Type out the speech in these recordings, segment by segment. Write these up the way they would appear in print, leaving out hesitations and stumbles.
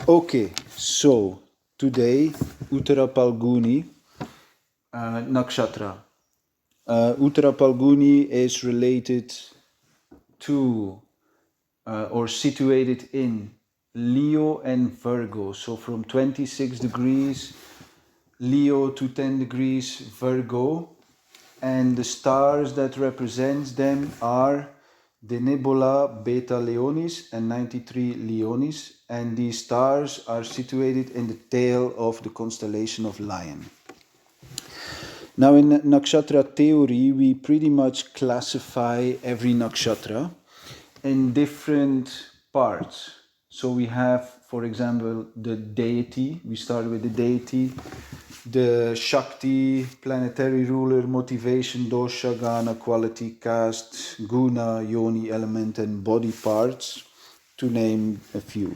Okay, so today, Pūrvā Phālgunī Nakṣatra. Pūrvā Phālgunī is related to or situated in Leo and Virgo. So from 26 degrees Leo to 10 degrees Virgo. And the stars that represents them are the nebula Beta Leonis and 93 Leonis, and these stars are situated in the tail of the constellation of Lion. Now in nakshatra theory, we pretty much classify every nakshatra in different parts. So we have, for example, the deity. We start with the deity, the Shakti, planetary ruler, motivation, dosha, gana, quality, caste, guna, yoni, element, and body parts, to name a few.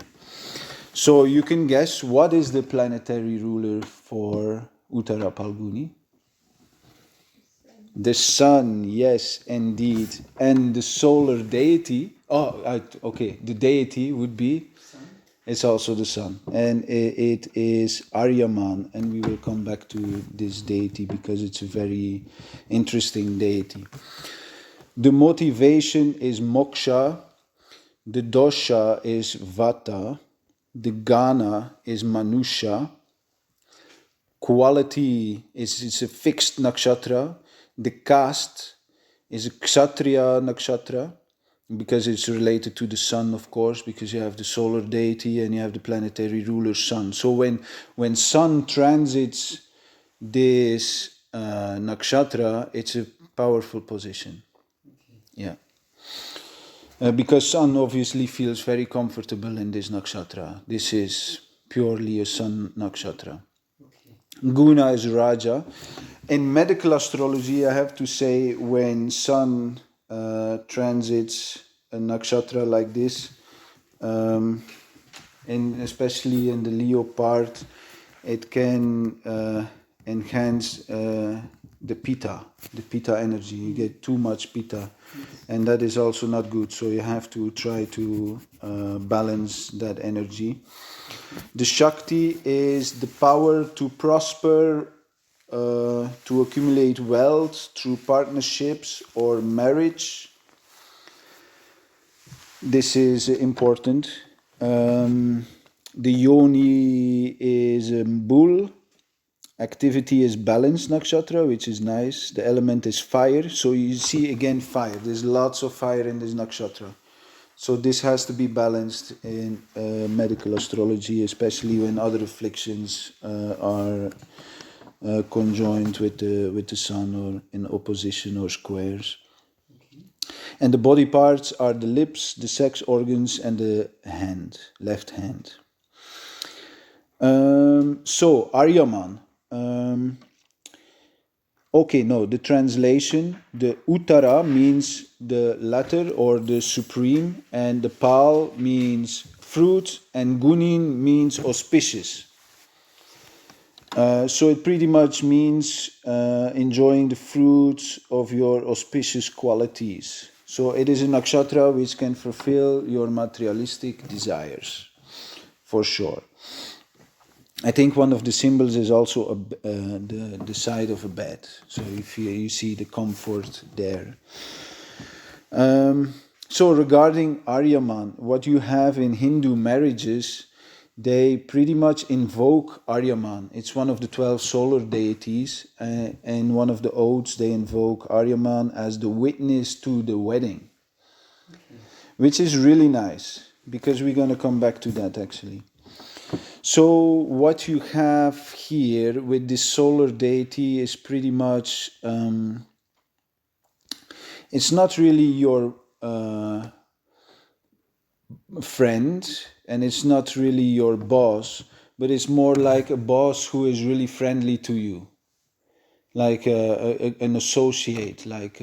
So you can guess what is the planetary ruler for Pūrvā Phālgunī? The sun, yes, indeed. And the solar deity, the deity would be, it's also the sun. And it is Aryaman, and we will come back to this deity because it's a very interesting deity. The motivation is moksha, the dosha is vata, the gana is manusha, quality is it's a fixed nakshatra. The caste is a kshatriya nakshatra because it's related to the sun, of course, because you have the solar deity and you have the planetary ruler sun. So when sun transits this nakshatra, it's a powerful position. Yeah. Because sun obviously feels very comfortable in this nakshatra. This is purely a sun nakshatra. Guna is Raja. In medical astrology, I have to say, when sun transits a nakshatra like this, and especially in the Leo part, it can enhance the pitta energy. You get too much pitta, and that is also not good. So you have to try to balance that energy. The Shakti is the power to prosper, to accumulate wealth through partnerships or marriage. This is important. The Yoni is a bull. Activity is balanced nakshatra, which is nice. The element is fire. So you see again fire. There's lots of fire in this nakshatra. So this has to be balanced in medical astrology, especially when other afflictions are conjoined with the sun or in opposition or squares. Okay. And the body parts are the lips, the sex organs, and the hand, left hand. So Aryaman. The translation, the Uttara means the latter or the supreme, and the Pal means fruit, and Gunin means auspicious. So it pretty much means enjoying the fruits of your auspicious qualities. So it is a nakshatra which can fulfill your materialistic desires, for sure. I think one of the symbols is also the side of a bed. So if you see the comfort there. So regarding Aryaman, what you have in Hindu marriages, they pretty much invoke Aryaman. It's one of the 12 solar deities. And one of the odes, they invoke Aryaman as the witness to the wedding. Okay. Which is really nice, because we're going to come back to that actually. So what you have here with this solar deity is pretty much, it's not really your friend, and it's not really your boss, but it's more like a boss who is really friendly to you, like an associate, like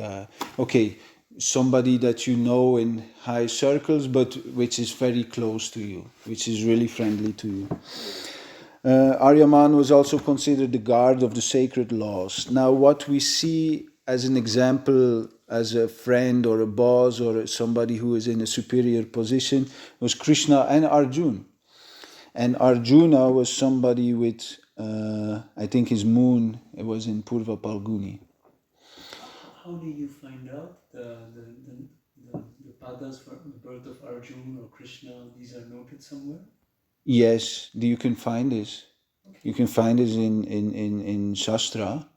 somebody that you know in high circles, but which is very close to you, which is really friendly to you. Aryaman was also considered the guard of the sacred laws. Now, what we see as an example, as a friend or a boss or somebody who is in a superior position, was Krishna and Arjuna. And Arjuna was somebody with, I think his moon, it was in Pūrvā Phālgunī. How do you find out the padas for the birth of Arjuna or Krishna? These are noted somewhere? Yes, you can find this. Okay. You can find this in Shastra,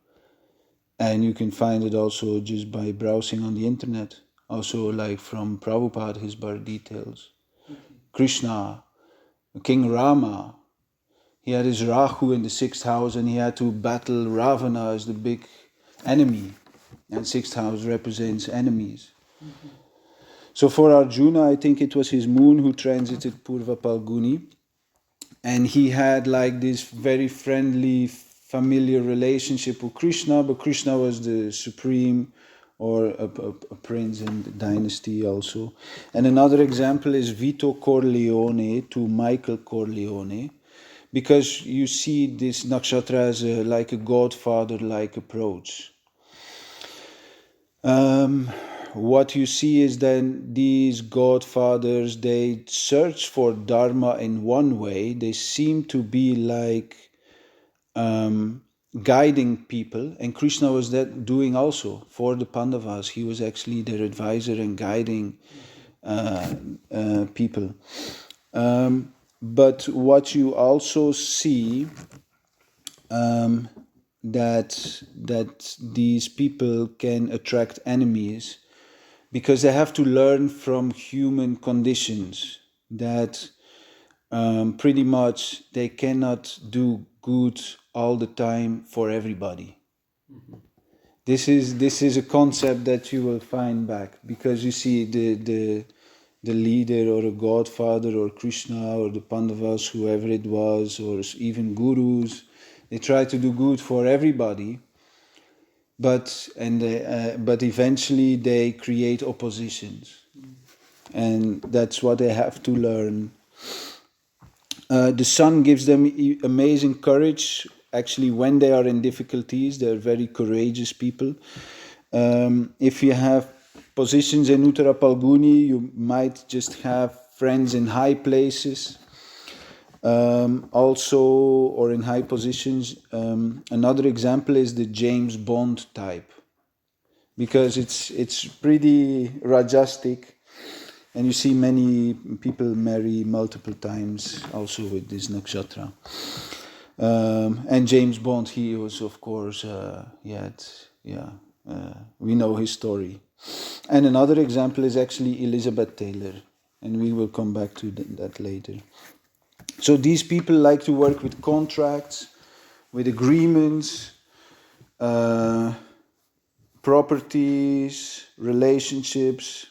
and you can find it also just by browsing on the internet. Also, like from Prabhupada, his birth details. Okay. Krishna, King Rama, he had his Rahu in the 6th house, and he had to battle Ravana as the big enemy. And 6th house represents enemies. Mm-hmm. So for Arjuna, I think it was his moon who transited Pūrvā Phālgunī. And he had like this very friendly, familiar relationship with Krishna, but Krishna was the supreme, or a prince in the dynasty also. And another example is Vito Corleone to Michael Corleone, because you see this nakshatra as like a godfather-like approach. What you see is then these godfathers, they search for Dharma in one way. They seem to be like guiding people, and Krishna was that doing also for the Pandavas. He was actually their advisor and guiding people. But what you also see that these people can attract enemies, because they have to learn from human conditions that pretty much they cannot do good all the time for everybody. Mm-hmm. This is a concept that you will find back, because you see the leader or a godfather or Krishna or the Pandavas, whoever it was, or even gurus, they try to do good for everybody, but eventually they create oppositions, and that's what they have to learn. The sun gives them amazing courage. Actually, when they are in difficulties, they're very courageous people. If you have positions in Uttara Phālgunī, you might just have friends in high places. Also, or in high positions. Another example is the James Bond type, because it's pretty rajastic, and you see many people marry multiple times also with this nakshatra. And James Bond, he was, of course, we know his story. And another example is actually Elizabeth Taylor, and we will come back to that later. So these people like to work with contracts, with agreements, properties, relationships,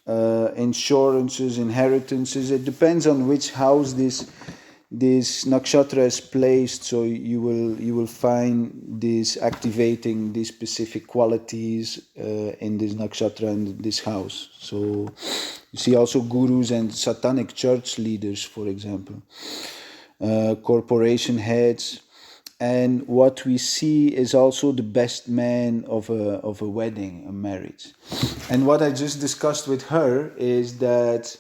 insurances, inheritances. It depends on which house this nakshatra is placed. So you will find this activating these specific qualities in this nakshatra and this house. So you see also gurus and satanic church leaders, for example, corporation heads. And what we see is also the best man of a wedding, a marriage. And what I just discussed with her is that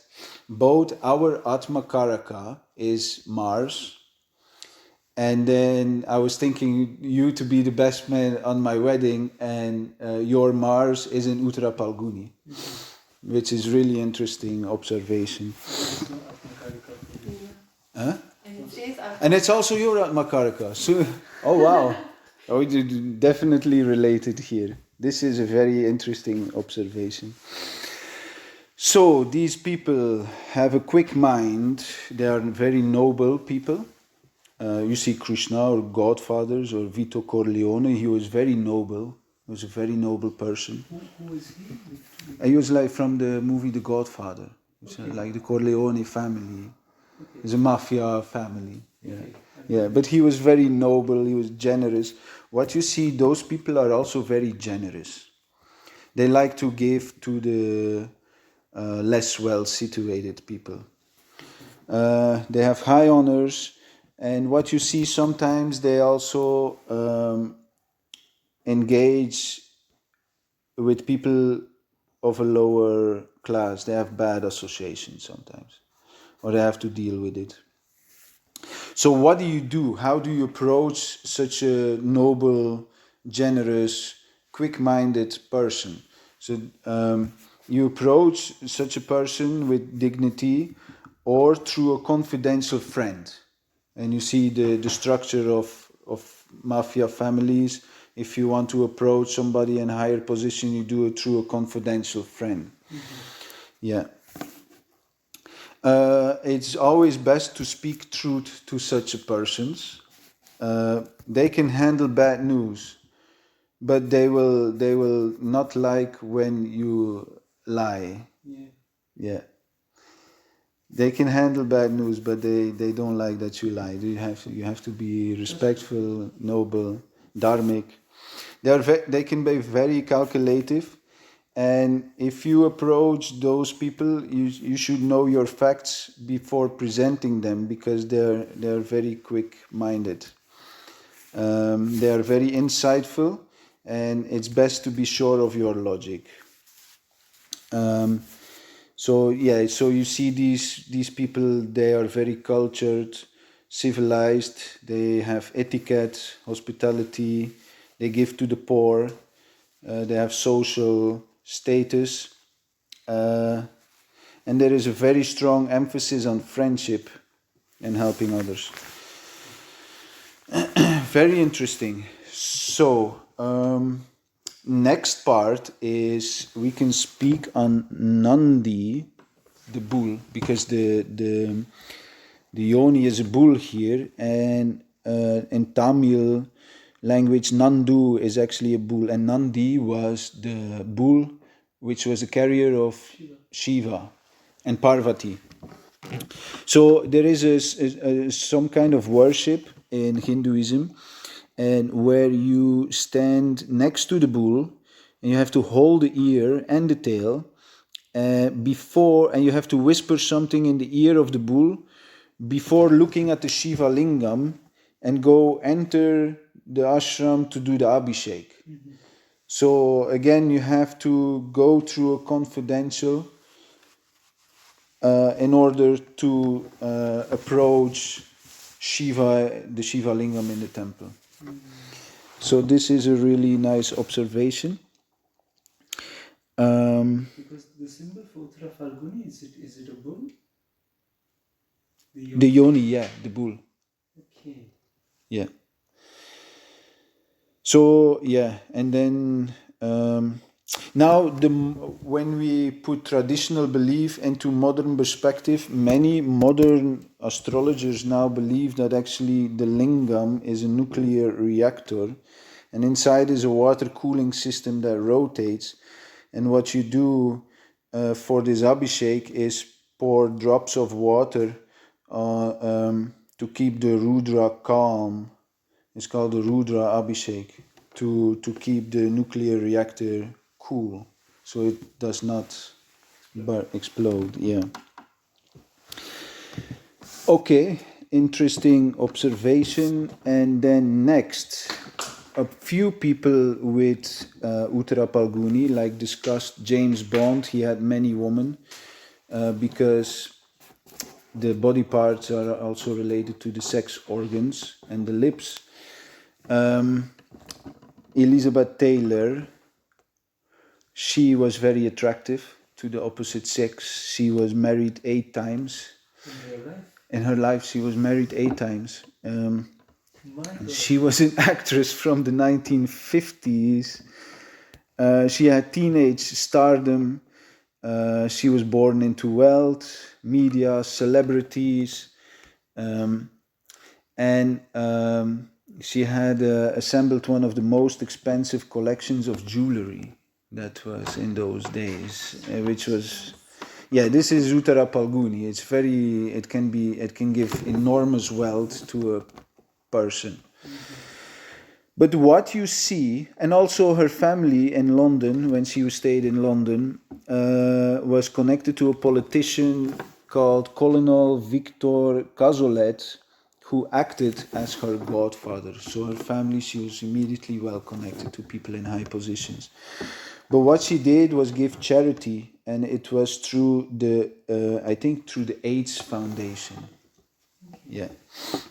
both our Atma Karaka is Mars, and then I was thinking you to be the best man on my wedding, and your Mars is in Uttara Phālgunī, which is really interesting observation. Huh? And it's also your Atma Karaka. So, oh wow, we definitely related here. This is a very interesting observation. So these people have a quick mind. They are very noble people. You see Krishna or Godfathers or Vito Corleone. He was very noble. He was a very noble person. Who is he? He was like from the movie The Godfather. Okay. Like the Corleone family. Okay. It's a mafia family. Yeah. Okay. Yeah, but he was very noble. He was generous. What you see, those people are also very generous. They like to give to the less well-situated people. They have high honors, and what you see sometimes, they also engage with people of a lower class. They have bad associations sometimes, or they have to deal with it. So what do you do? How do you approach such a noble, generous, quick-minded person? So you approach such a person with dignity or through a confidential friend. And you see the structure of mafia families. If you want to approach somebody in a higher position, you do it through a confidential friend. Yeah. It's always best to speak truth to such a persons. They can handle bad news, but they will not like when you lie. Yeah. They can handle bad news, but they don't like that you lie. You have to be respectful, noble, dharmic. They can be very calculative, and if you approach those people, you should know your facts before presenting them, because they're very quick-minded. They are very insightful, and it's best to be sure of your logic. So you see these people, they are very cultured, civilized, they have etiquette, hospitality, they give to the poor, they have social status, and there is a very strong emphasis on friendship and helping others. Very interesting. So, next part is we can speak on Nandi, the bull, because the yoni is a bull here, and in Tamil language, Nandu is actually a bull, and Nandi was the bull which was a carrier of Shiva and Parvati. So there is some kind of worship in Hinduism, and where you stand next to the bull, and you have to hold the ear and the tail and you have to whisper something in the ear of the bull before looking at the Shiva lingam and go enter the ashram to do the abhishek. So again, you have to go through a confidential in order to approach Shiva, the Shiva lingam in the temple. So this is a really nice observation. Because the symbol for Pūrvā Phālgunī, is it a bull? The yoni, yeah, the bull. Okay. Yeah. So yeah, and then now when we put traditional belief into modern perspective, many modern astrologers now believe that actually the lingam is a nuclear reactor, and inside is a water cooling system that rotates. And what you do for this abhishek is pour drops of water to keep the Rudra calm. It's called the Rudra Abhishek, to keep the nuclear reactor cool, so it does not explode. Yeah. Okay, interesting observation. And then next, a few people with Uttara Phālgunī, like discussed James Bond, he had many women because the body parts are also related to the sex organs and the lips. Elizabeth Taylor, she was very attractive to the opposite sex. She was married 8 times. In her life, she was married 8 times. She was an actress from the 1950s. She had teenage stardom. She was born into wealth, media, celebrities, and she had assembled one of the most expensive collections of jewelry that was in those days, which was, yeah, this is Uttara Phālgunī. It's very, it can give enormous wealth to a person. But what you see, and also her family in London, when she stayed in London, was connected to a politician called Colonel Victor Cazolet, who acted as her godfather. So her family, she was immediately well connected to people in high positions. But what she did was give charity, and it was through the, I think through the AIDS Foundation. Yeah,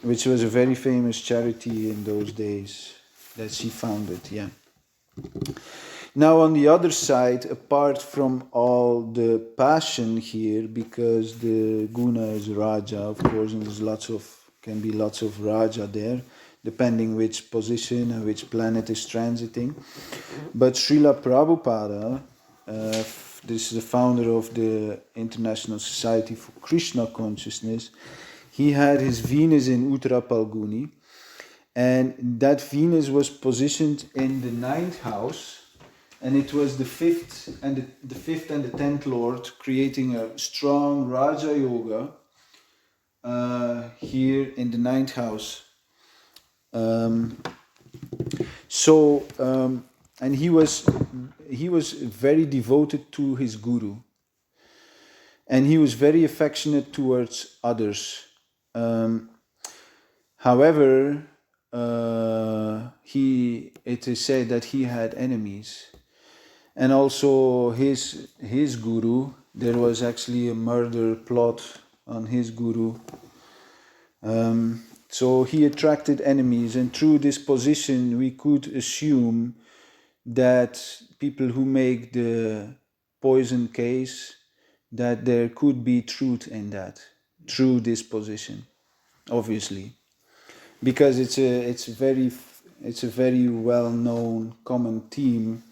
which was a very famous charity in those days that she founded. Yeah. Now on the other side, apart from all the passion here, because the guna is Raja, of course, and can be lots of Raja there, depending which position and which planet is transiting. But Srila Prabhupada, this is the founder of the International Society for Krishna Consciousness, he had his Venus in Uttara Phālgunī, and that Venus was positioned in the 9th house, and it was the fifth and the 10th Lord, creating a strong Raja Yoga here in the 9th house. And he was very devoted to his guru, and he was very affectionate towards others. However, it is said that he had enemies, and also his guru. There was actually a murder plot on his guru. So he attracted enemies, and through this position we could assume that people who make the poison case, that there could be truth in that, through this position, obviously. Because it's a very well-known common theme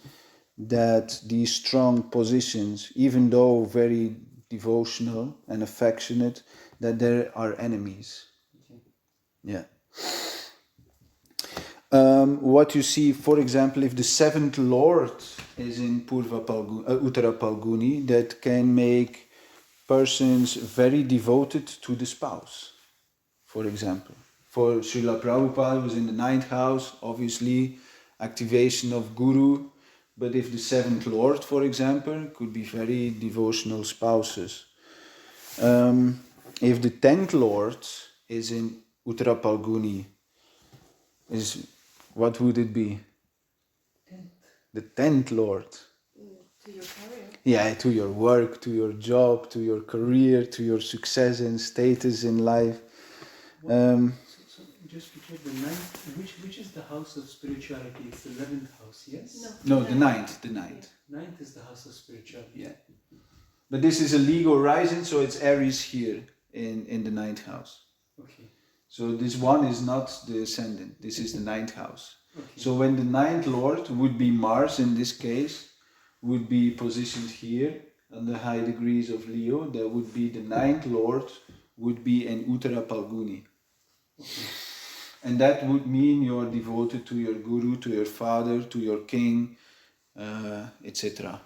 that these strong positions, even though very devotional and affectionate, that there are enemies. Yeah. What you see, for example, if the 7th Lord is in Uttara Phālgunī, that can make persons very devoted to the spouse, for example. For Srila Prabhupada was in the 9th house, obviously, activation of Guru. But if the 7th Lord, for example, could be very devotional spouses. If the 10th Lord is in Uttara Phālgunī, what would it be? 10th. The 10th Lord. To your career. Yeah, to your work, to your job, to your career, to your success and status in life. So just to check, the 9th, which is the house of spirituality? It's the 11th house, yes? No, the 9th. Yeah. 9th is the house of spirituality. Yeah. But this is a Lego rising, so it's Aries here in the 9th house. Okay. So this one is not the ascendant, this is the 9th house. Okay. So when the 9th Lord would be Mars in this case, would be positioned here on the high degrees of Leo, there would be the 9th Lord would be in Uttara Phālgunī. Okay. And that would mean you're devoted to your guru, to your father, to your king, etc.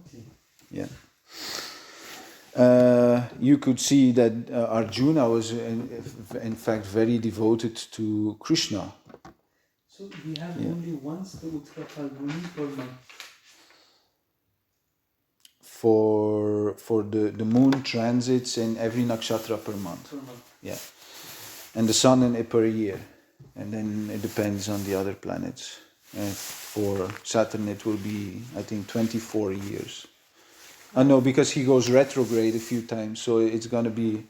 Okay. Yeah. You could see that Arjuna was in fact very devoted to Krishna. So we have only once the Uttara Phālgunī per month. For the moon transits in every nakshatra per month. Per month. Yeah. And the sun in per year. And then it depends on the other planets. For Saturn it will be, I think, 24 years. No, because he goes retrograde a few times, so it's going to be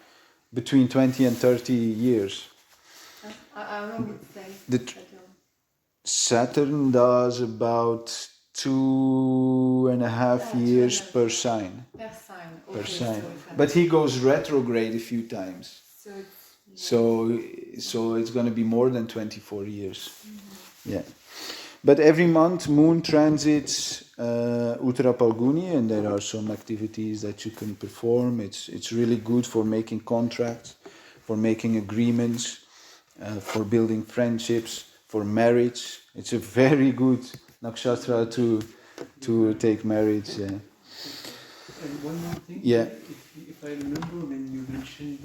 between 20 and 30 years. How long it stays? Saturn does about 2.5 years per sign. Per sign. Per Okay, sign. so But he goes retrograde a few times. So it's going to be more than 24 years. Mm-hmm. Yeah. But every month moon transits Uttara Phālgunī, and there are some activities that you can perform. It's really good for making contracts, for making agreements, for building friendships, for marriage. It's a very good nakshatra to take marriage. Yeah. And one more thing. Yeah. If I remember when you mentioned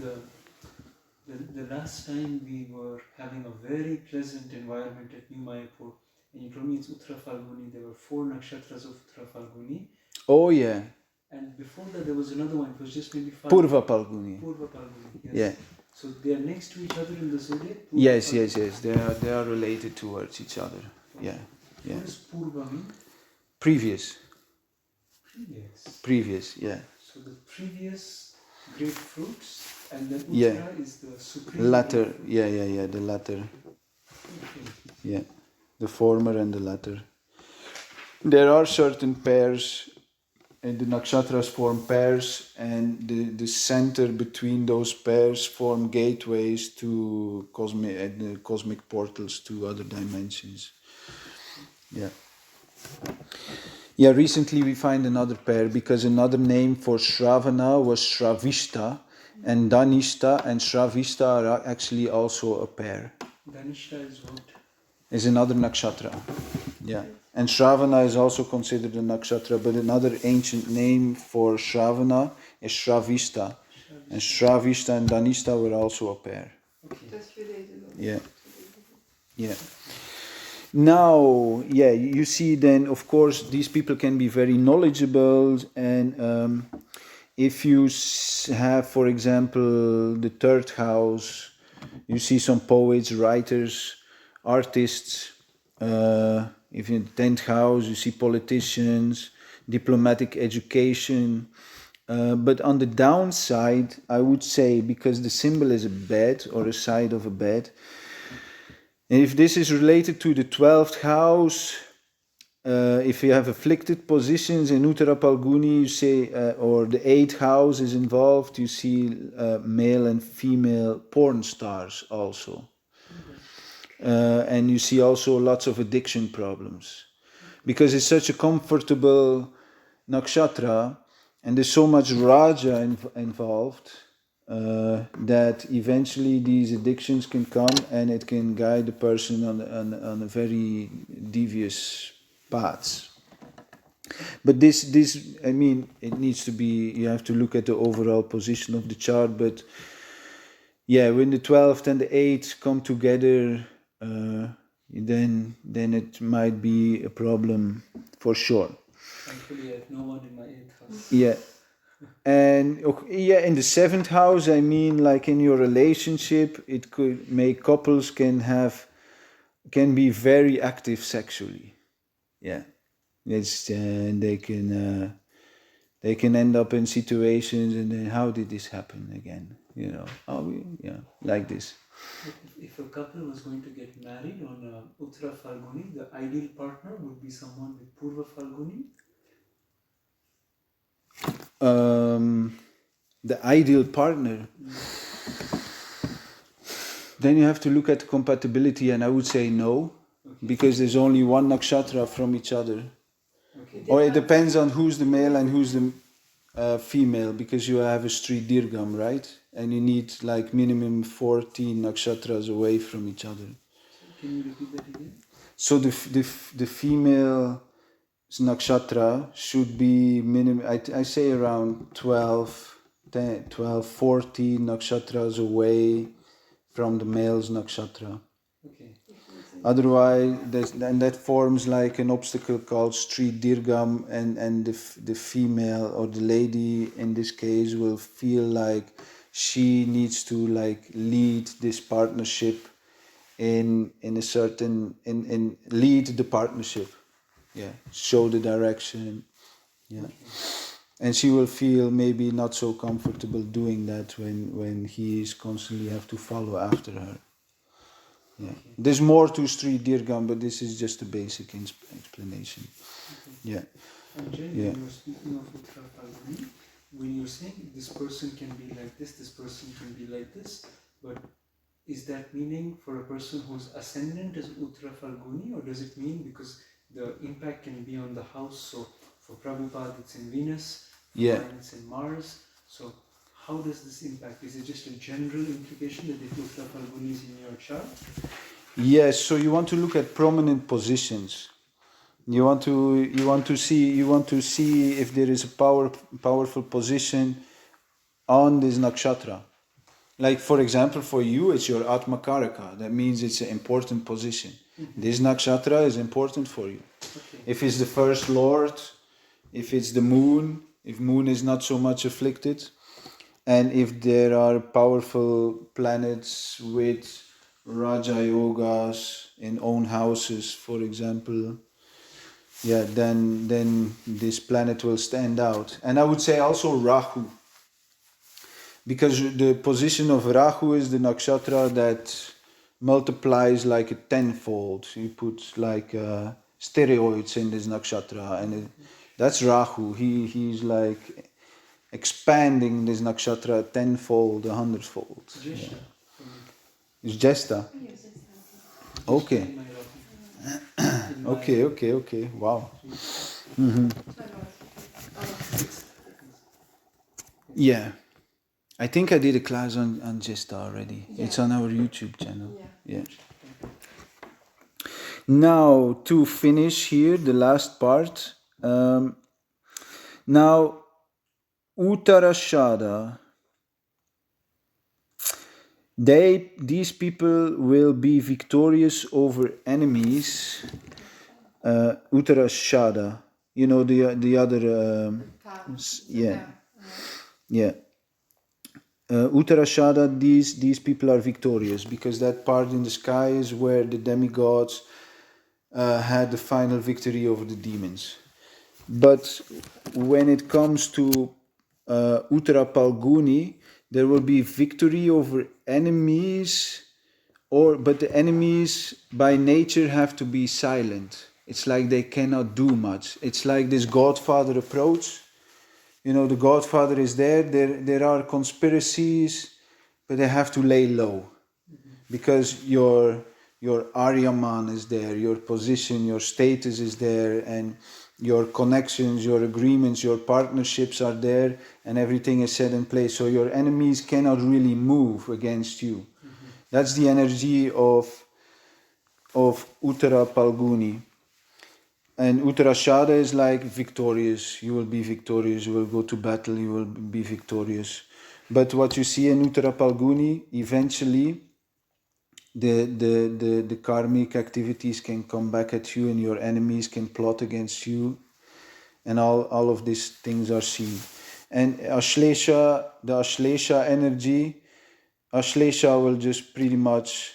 the last time we were having a very pleasant environment at New Mayapur, and you told me it's Uttara Phālgunī, there were 4 nakshatras of Uttara Phālgunī. Oh yeah. And before that there was another one, it was just maybe 5. Pūrvā Phālgunī. Pūrvā Phālgunī, yes. Yeah. So they are next to each other in the zodiac? Yes. They are related towards each other. Yeah. Yeah. What does Pūrvā mean? Previous. Previous. Previous, yeah. So the previous great fruits And then Uttara Yeah. is the supreme. Latter, yeah, the latter. Okay. Yeah, the former and the latter. There are certain pairs, and the nakshatras form pairs, and the center between those pairs form gateways to cosmic portals to other dimensions. Yeah. Yeah, recently we find another pair because another name for Shravana was Shravishta, and Danishta and Shravishta are actually also a pair. Dhanishta is what? Is another nakshatra. Yeah. And Shravana is also considered a nakshatra, but another ancient name for Shravana is Shravishta. And Shravishta and Danishta were also a pair. Okay. Just a few days ago. Yeah. Yeah. Now, yeah, you see then, of course, these people can be very knowledgeable, and if you have, for example, the third house, you see some poets, writers, artists. If in the 10th house, you see politicians, diplomatic education. But on the downside, I would say, because the symbol is a bed or a side of a bed, and if this is related to the 12th house, if you have afflicted positions in Uttara Phālgunī, you say, or the 8th house is involved, you see male and female porn stars also. And you see also lots of addiction problems. Because it's such a comfortable nakshatra, and there's so much raja involved, that eventually these addictions can come and it can guide the person on a very devious paths. But this, I mean, it needs to be, you have to look at the overall position of the chart, but yeah, when the 12th and the 8th come together, then it might be a problem for sure. Thankfully, I have no one in my 8th house. Yeah. And yeah, in the 7th house, I mean, like in your relationship, it could make couples can be very active sexually. Yeah, it's they can end up in situations, and then how did this happen again? You know, like this. If a couple was going to get married on Uttara Phālgunī, the ideal partner would be someone with Pūrvā Phālgunī. The ideal partner. Then you have to look at compatibility, and I would say no, because there's only one nakshatra from each other. Okay. Or it depends on who's the male and who's the female, because you have a street dirgham, right? And you need like minimum 14 nakshatras away from each other. Can you repeat that again? So the female nakshatra should be minimum, I say around 12, 14 nakshatras away from the male's nakshatra. Okay. Otherwise, that forms like an obstacle called street dirgham, and the female or the lady in this case will feel like she needs to like lead this partnership in a certain in lead the partnership, show the direction, and she will feel maybe not so comfortable doing that when he is constantly have to follow after her. Yeah, there's more to street dirgham, but this is just a basic explanation. Okay. Yeah. And Jay, when you're speaking of Uttara Phālgunī, when you're saying this person can be like this person can be like this, but is that meaning for a person whose ascendant is Uttara Phālgunī, or does it mean because the impact can be on the house? So for Prabhupada it's in Venus, for mine it's in Mars. So how does this impact? Is it just a general implication that if Uttara Phālgunī is in your chart? Yes, so you want to look at prominent positions. You want to see if there is a powerful position on this nakshatra. Like for example, for you, it's your Atma Karaka. That means it's an important position. Mm-hmm. This nakshatra is important for you. Okay. If it's the first lord, if it's the moon, if moon is not so much afflicted, and if there are powerful planets with Raja Yogas in own houses, for example, then this planet will stand out. And I would say also Rahu. because the position of Rahu is the nakshatra that multiplies like a tenfold. You put like steroids in this nakshatra, and that's Rahu. He's like expanding this nakshatra tenfold, 100-fold. Yeah. It's Jesta. Yes, it's Okay. Okay. Wow. Mm-hmm. Yeah. I think I did a class on Jesta already. Yeah. It's on our YouTube channel. Yeah. Now, to finish here, the last part. Now, Uttarashada. These people will be victorious over enemies. Uttarashada. You know the other. Yeah. Uttarashada, these people are victorious because that part in the sky is where the demigods had the final victory over the demons. But when it comes to Uttara Phālgunī, there will be victory over enemies, but the enemies by nature have to be silent. It's like they cannot do much. It's like this Godfather approach. You know, the Godfather is there. There are conspiracies, but they have to lay low, because your Aryaman is there, your position, your status is there, and your connections, your agreements, your partnerships are there, and everything is set in place. So your enemies cannot really move against you. That's the energy of Uttara Phālgunī. And Uttarashada is like victorious. You will be victorious. You will go to battle. You will be victorious. But what you see in Uttara Phālgunī, eventually, the karmic activities can come back at you, and your enemies can plot against you, and all of these things are seen. And Ashlesha, the Ashlesha energy, Ashlesha will just pretty much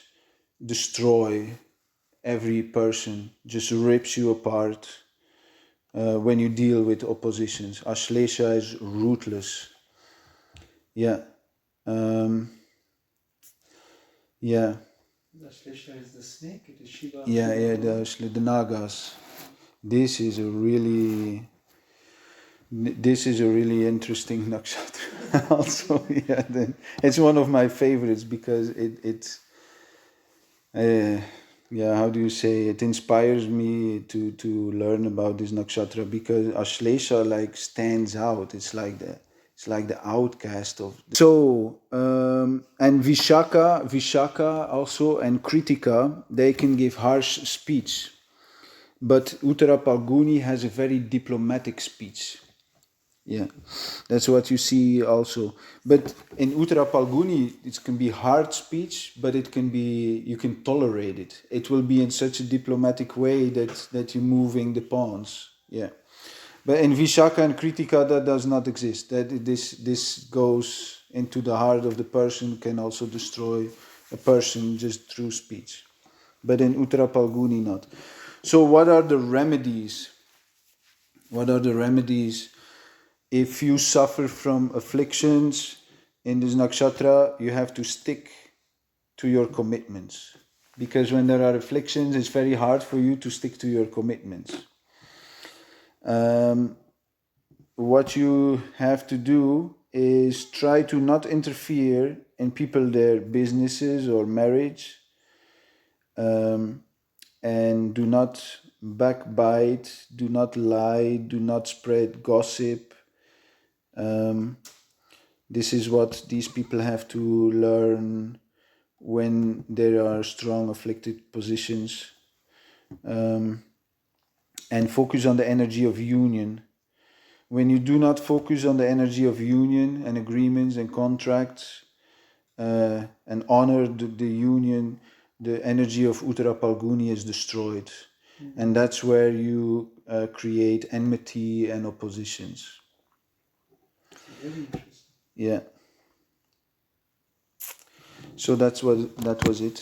destroy every person, just rips you apart when you deal with oppositions. Ashlesha is ruthless. Yeah. Yeah. The Ashlesha is the snake, it is Shiva. Yeah, the Nagas. This is a really interesting nakshatra. Also, it's one of my favorites because it's how do you say, it inspires me to learn about this nakshatra, because Ashlesha like stands out. It's like the outcast of. So and Vishaka also, and Kritika, they can give harsh speech, but Uttara Phālgunī has a very diplomatic speech. Yeah, that's what you see also. But in Uttara Phālgunī, it can be hard speech, but you can tolerate it. It will be in such a diplomatic way that you're moving the pawns. Yeah. But in Vishaka and Kritika, that does not exist. That this goes into the heart of the person, can also destroy a person just through speech. But in Uttara Phālgunī, not. So what are the remedies? If you suffer from afflictions in this nakshatra, you have to stick to your commitments. Because when there are afflictions, it's very hard for you to stick to your commitments. What you have to do is try to not interfere in people, their businesses or marriage, and do not backbite, do not lie, do not spread gossip. This is what these people have to learn when there are strong afflicted positions. And focus on the energy of union. When you do not focus on the energy of union and agreements and contracts, and honor the union, the energy of Uttara Phālgunī is destroyed. And that's where you create enmity and oppositions. Very interesting. Yeah. So that was it.